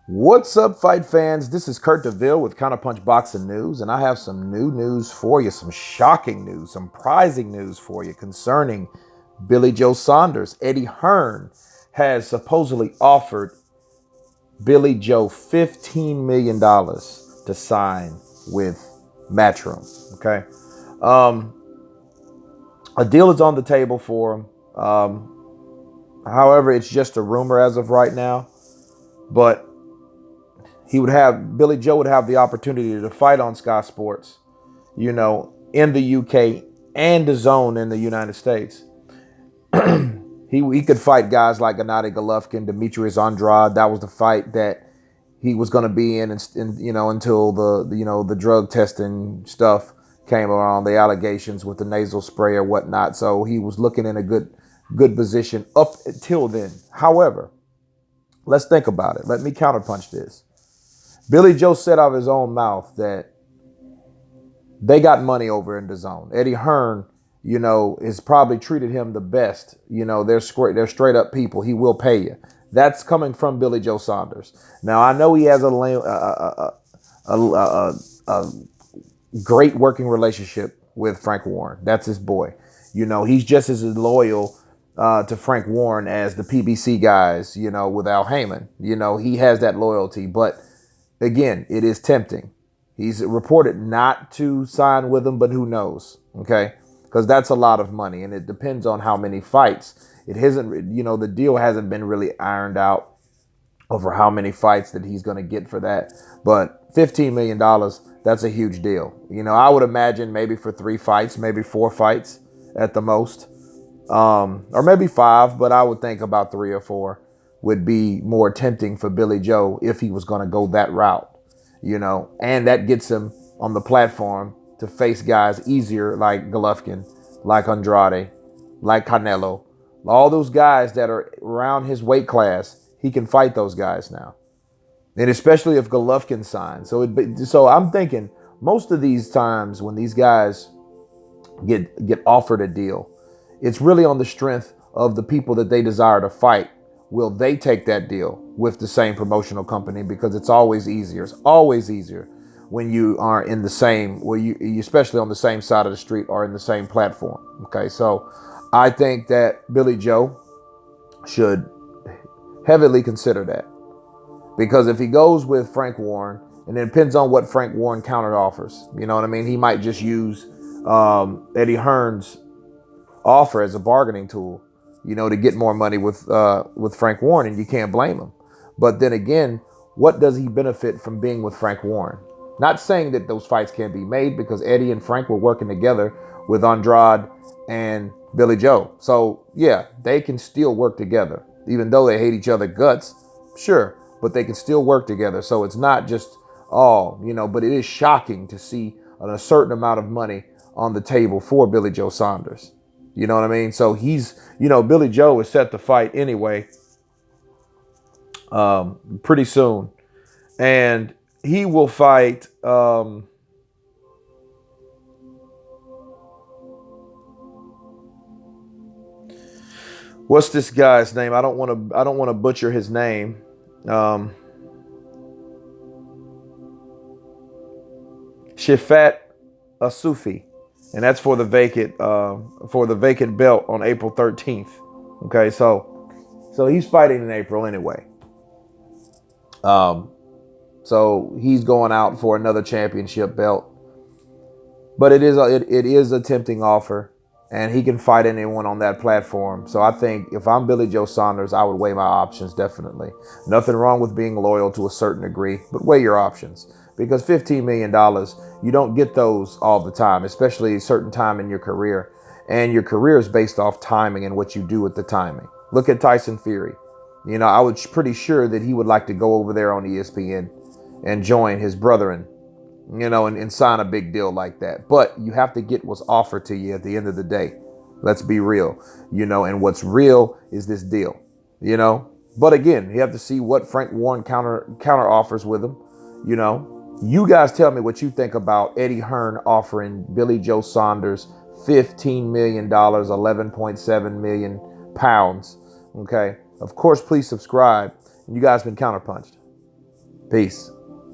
What's up, fight fans? This is Kurt DeVille with Counterpunch Boxing News, and I have some new news for you, some shocking news, some surprising news for you concerning Billy Joe Saunders. Eddie Hearn has supposedly offered Billy Joe $15 million to sign with Matchroom. Okay. Um, a deal is on the table for him. However, it's just a rumor as of right now, but Billy Joe would have the opportunity to fight on Sky Sports, in the UK and the Zone in the United States. He could fight guys like Gennady Golovkin, Demetrius Andrade. That was the fight that he was going to be in, until the drug testing stuff came around, the allegations with the nasal spray or whatnot. So he was looking in a good position up until then. However, let's think about it. Let me counterpunch this. Billy Joe said out of his own mouth that they got money over in the Zone. Eddie Hearn, has probably treated him the best. They're straight up people. He will pay you. That's coming from Billy Joe Saunders. Now I know he has a great working relationship with Frank Warren. That's his boy. He's just as loyal to Frank Warren as the PBC guys. With Al Heyman. He has that loyalty, but again, it is tempting. He's reported not to sign with him, but who knows? Okay, because that's a lot of money, and it depends on how many fights. It hasn't, the deal hasn't been really ironed out over how many fights that he's going to get for that. But $15 million, that's a huge deal. I would imagine maybe for 3 fights, maybe 4 fights at the most, or maybe 5. But I would think about 3 or 4 would be more tempting for Billy Joe if he was going to go that route, and that gets him on the platform to face guys easier like Golovkin, like Andrade, like Canelo, all those guys that are around his weight class. He can fight those guys now, and especially if Golovkin signs. So I'm thinking most of these times when these guys get offered a deal, it's really on the strength of the people that they desire to fight. Will they take that deal with the same promotional company? Because it's always easier. It's always easier when you are in the same, you especially on the same side of the street or in the same platform. Okay, so I think that Billy Joe should heavily consider that, because if he goes with Frank Warren, and it depends on what Frank Warren counter offers. You know what I mean? He might just use Eddie Hearn's offer as a bargaining tool, to get more money with Frank Warren, and you can't blame him. But then again, what does he benefit from being with Frank Warren? Not saying that those fights can't be made, because Eddie and Frank were working together with Andrade and Billy Joe. So yeah, they can still work together, even though they hate each other guts. Sure, but they can still work together. So it's not just but it is shocking to see a certain amount of money on the table for Billy Joe Saunders. You know what I mean? So he's, Billy Joe is set to fight anyway, pretty soon. And he will fight, what's this guy's name? I don't want to butcher his name. Shifat Asufi. And that's for the vacant belt on April 13th. Okay, so he's fighting in April anyway. So he's going out for another championship belt. But it is a tempting offer, and he can fight anyone on that platform. So I think if I'm Billy Joe Saunders, I would weigh my options definitely. Nothing wrong with being loyal to a certain degree, but weigh your options. Because $15 million, you don't get those all the time, especially a certain time in your career. And your career is based off timing and what you do with the timing. Look at Tyson Fury. I was pretty sure that he would like to go over there on ESPN and join his brethren, and sign a big deal like that. But you have to get what's offered to you at the end of the day. Let's be real, and what's real is this deal, But again, you have to see what Frank Warren counter offers with him, You guys tell me what you think about Eddie Hearn offering Billy Joe Saunders $15 million, 11.7 million pounds. Okay. Of course, please subscribe. You guys been counterpunched. Peace.